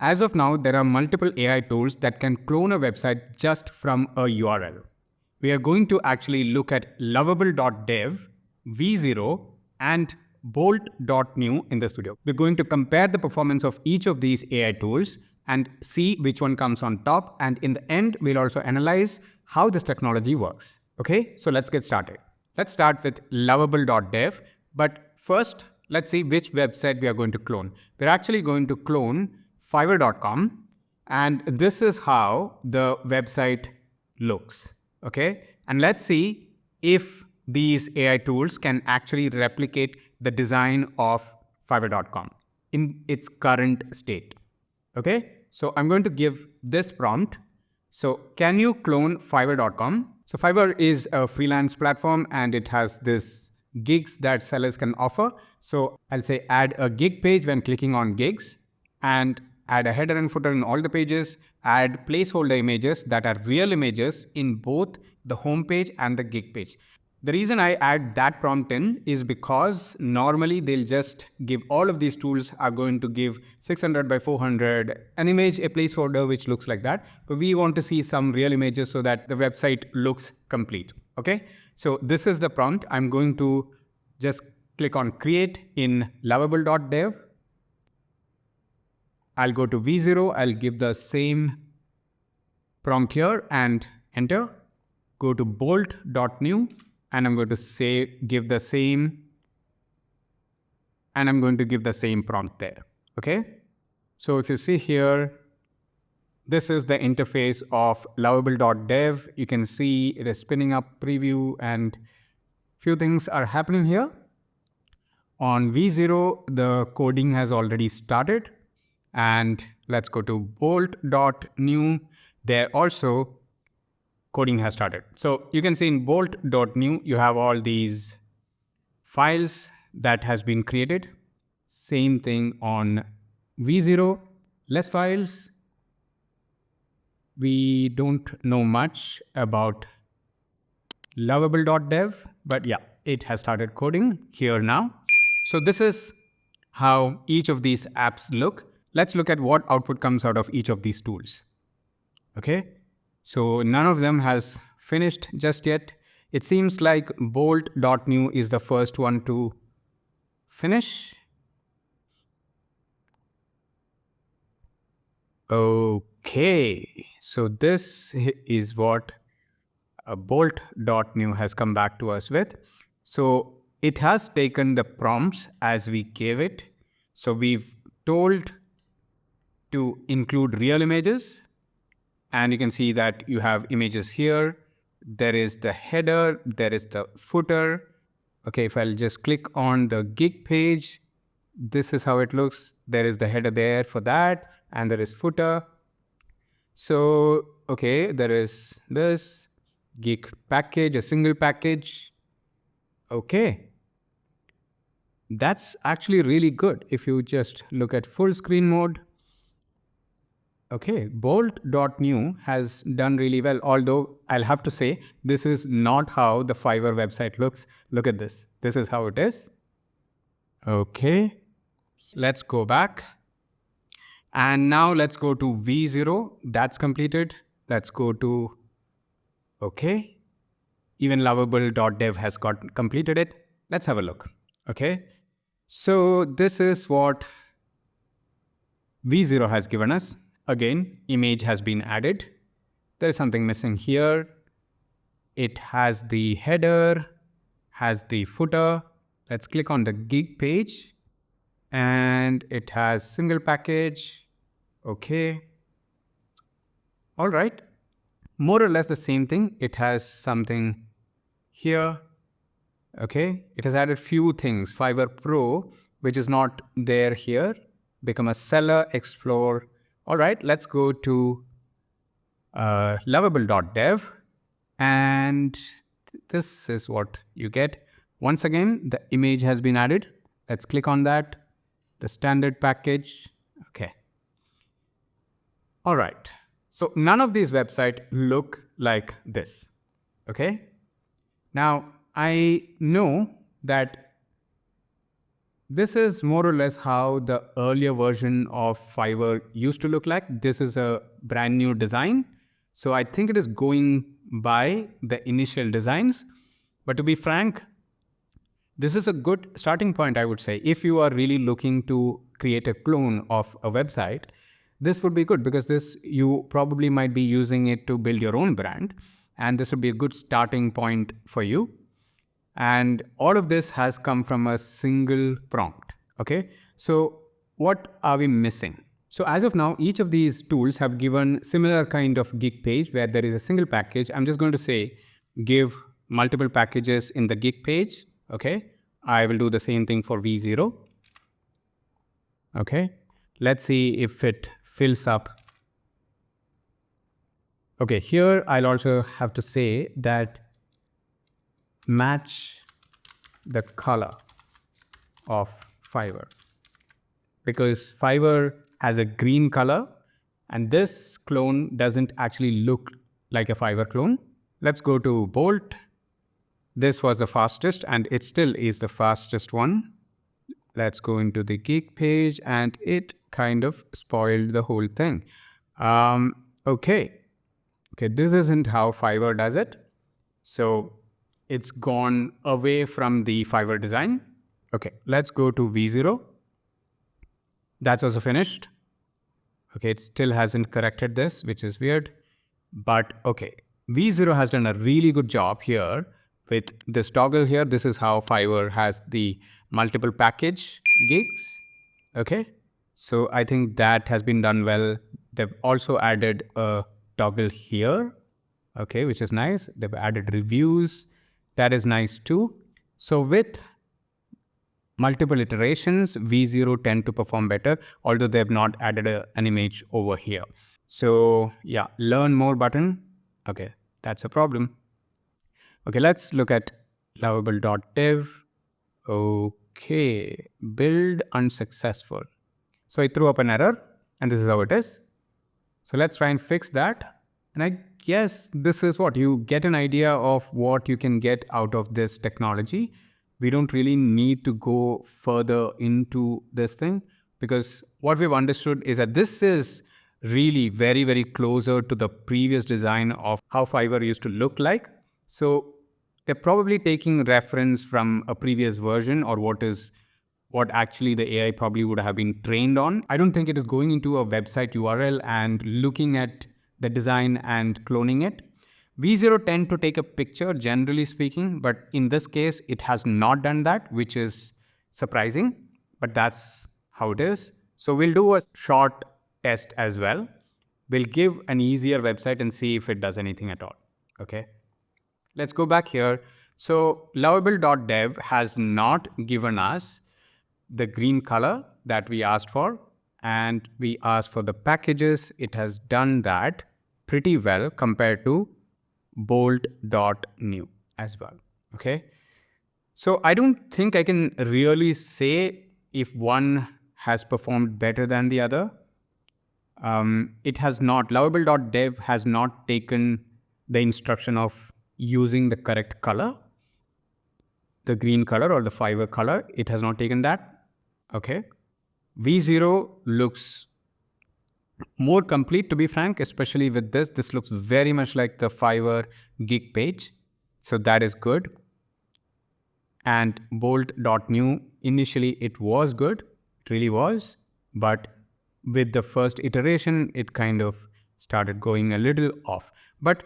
As of now, there are multiple AI tools that can clone a website just from a URL. We are going to actually look at Lovable.dev, V0, and bolt.new in this video. We're going to compare the performance of each of these AI tools and see which one comes on top. And in the end, we'll also analyze how this technology works. Okay, so let's get started. Let's start with Lovable.dev. But first, let's see which website we are going to clone. We're actually going to clone Fiverr.com. And this is how the website looks. Okay, and let's see if these AI tools can actually replicate the design of Fiverr.com in its current state. Okay, so I'm going to give this prompt. So can you clone Fiverr.com? So Fiverr is a freelance platform and it has this gigs that sellers can offer. So I'll say add a gig page when clicking on gigs, and add a header and footer in all the pages, add placeholder images that are real images in both the home page and the gig page. The reason I add that prompt in is because normally they'll just give all of these tools are going to give 600 by 400, an image, a placeholder which looks like that. But we want to see some real images so that the website looks complete. Okay, so this is the prompt. I'm going to just click on create in Lovable.dev. I'll go to V0, I'll give the same prompt here and enter. Go to bolt.new and I'm going to say give the same, and I'm going to give the same prompt there. Okay, so if you see here, this is the interface of Lovable.dev. You can see it is spinning up preview and few things are happening here. On V0, the coding has already started. And let's go to bolt.new. There also coding has started. So you can see in bolt.new, you have all these files that has been created. Same thing on V0, less files. We don't know much about Lovable.dev, but yeah, it has started coding here now. So this is how each of these apps look. Let's look at what output comes out of each of these tools. Okay, so none of them has finished just yet. It seems like bolt.new is the first one to finish. Okay, so this is what bolt.new has come back to us with. So it has taken the prompts as we gave it. So we've told to include real images, and you can see that you have images here. There is the header, there is the footer. Okay, if I'll just click on the gig page, this is how it looks. There is the header there for that, and there is footer. So, okay, there is this gig package, a single package. Okay, that's actually really good. If you just look at full screen mode, okay, bolt.new has done really well, although I'll have to say this is not how the Fiverr website looks. Look at this. This is how it is. Okay, let's go back. And now let's go to V0. That's completed. Let's go to, okay, even Lovable.dev has completed it. Let's have a look. Okay, so this is what V0 has given us. Again, image has been added. There is something missing here. It has the header, has the footer. Let's click on the gig page and it has single package. Okay. All right. More or less the same thing. It has something here. Okay. It has added few things. Fiverr Pro, which is not there here. Become a seller, explore. All right, let's go to Lovable.dev, and this is what you get. Once again, the image has been added. Let's click on that, the standard package. Okay. All right. So none of these websites look like this. Okay. Now I know that This is more or less how the earlier version of Fiverr used to look like. This is a brand new design. So I think it is going by the initial designs. But to be frank, this is a good starting point, I would say. If you are really looking to create a clone of a website, this would be good because this you probably might be using it to build your own brand. And this would be a good starting point for you. And all of this has come from a single prompt. Okay. So what are we missing? So as of now, each of these tools have given similar kind of gig page where there is a single package. I'm just going to say, give multiple packages in the gig page. Okay. I will do the same thing for V0. Okay. Let's see if it fills up. Okay. Here I'll also have to say that match the color of Fiverr, because Fiverr has a green color and this clone doesn't actually look like a Fiverr clone. Let's go to Bolt. This was the fastest and it still is the fastest one. Let's go into the gig page and it kind of spoiled the whole thing. Okay, this isn't how Fiverr does it. So it's gone away from the Fiverr design. Okay, let's go to V0. That's also finished. Okay, it still hasn't corrected this, which is weird. But okay, V0 has done a really good job here with this toggle here. This is how Fiverr has the multiple package gigs. Okay, so I think that has been done well. They've also added a toggle here. Okay, which is nice. They've added reviews. That is nice too. So with multiple iterations, V0 tend to perform better, although they have not added an image over here. So yeah, learn more button. Okay, that's a problem. Okay, let's look at Lovable.dev. Okay, build unsuccessful. So I threw up an error and this is how it is. So let's try and fix that. And I guess this is what you get an idea of what you can get out of this technology. We don't really need to go further into this thing because what we've understood is that this is really very, very closer to the previous design of how Fiverr used to look like. So they're probably taking reference from a previous version or what actually the AI probably would have been trained on. I don't think it is going into a website URL and looking at the design and cloning it. V0 tend to take a picture, generally speaking, but in this case, it has not done that, which is surprising, but that's how it is. So we'll do a short test as well. We'll give an easier website and see if it does anything at all. Okay. Let's go back here. So Lovable.dev has not given us the green color that we asked for, and we asked for the packages. It has done that pretty well compared to Bold.new as well. Okay. So I don't think I can really say if one has performed better than the other. It has not. Lovable.dev has not taken the instruction of using the correct color, the green color or the Fiverr color. It has not taken that. Okay. V0 looks more complete, to be frank, especially with this. This looks very much like the Fiverr gig page. So that is good. And bolt.new, initially it was good. It really was. But with the first iteration, it kind of started going a little off. But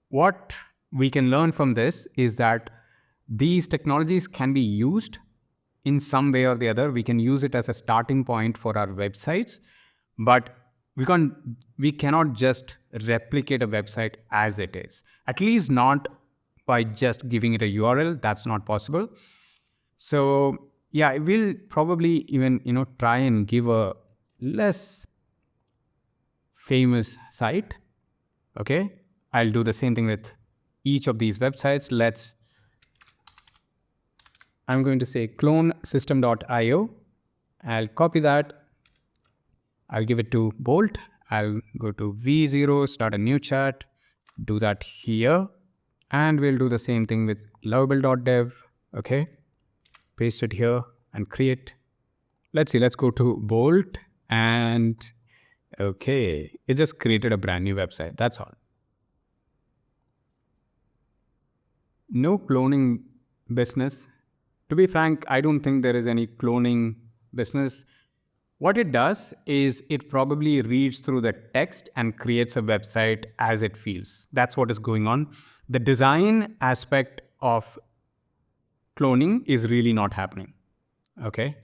what we can learn from this is that these technologies can be used in some way or the other. We can use it as a starting point for our websites, but we cannot just replicate a website as it is, at least not by just giving it a URL. That's not possible. So yeah, we'll probably even, try and give a less famous site. Okay. I'll do the same thing with each of these websites. I'm going to say clone system.io. I'll copy that. I'll give it to Bolt. I'll go to V0, start a new chat, do that here. And we'll do the same thing with Lovable.dev. Okay. Paste it here and create. let's see, let's go to Bolt and okay, it just created a brand new website. That's all. No cloning business. To be frank, I don't think there is any cloning business. What it does is it probably reads through the text and creates a website as it feels. That's what is going on. The design aspect of cloning is really not happening. Okay.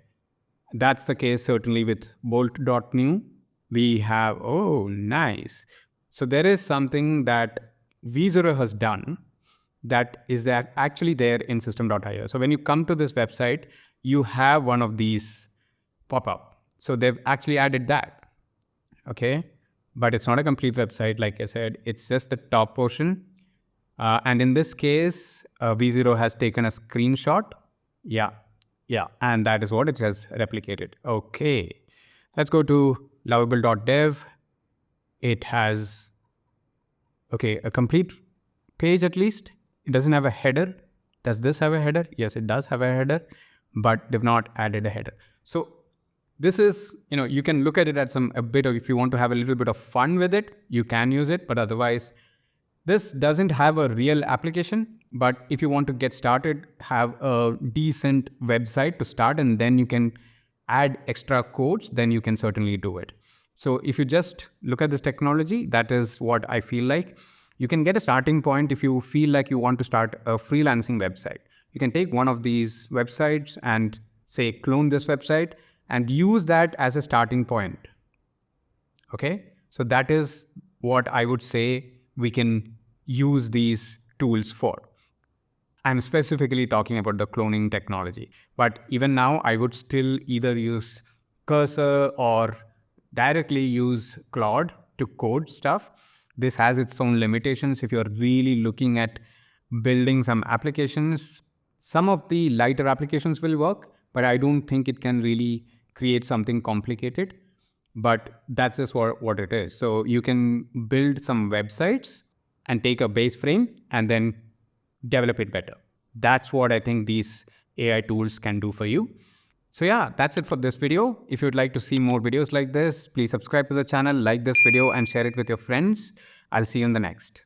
That's the case certainly with bolt.new. We have, oh, nice. So there is something that V0 has done that is that actually there in system.io. So when you come to this website, you have one of these pop up. So they've actually added that. Okay. But it's not a complete website. Like I said, it's just the top portion. And in this case, V0 has taken a screenshot. Yeah. Yeah. And that is what it has replicated. Okay. Let's go to Lovable.dev. It has, okay, a complete page at least. It doesn't have a header. Does this have a header? Yes, it does have a header, but they've not added a header. So this is, you can look at it as a bit of, if you want to have a little bit of fun with it, you can use it, but otherwise this doesn't have a real application. But if you want to get started, have a decent website to start, and then you can add extra codes, then you can certainly do it. So if you just look at this technology, that is what I feel like. You can get a starting point if you feel like you want to start a freelancing website. You can take one of these websites and say, clone this website and use that as a starting point. Okay. So that is what I would say we can use these tools for. I'm specifically talking about the cloning technology, but even now I would still either use Cursor or directly use Claude to code stuff. This has its own limitations. If you're really looking at building some applications, some of the lighter applications will work, but I don't think it can really create something complicated. But that's just what it is. So you can build some websites and take a base frame and then develop it better. That's what I think these AI tools can do for you. So yeah, that's it for this video. If you'd like to see more videos like this, please subscribe to the channel, like this video and share it with your friends. I'll see you in the next.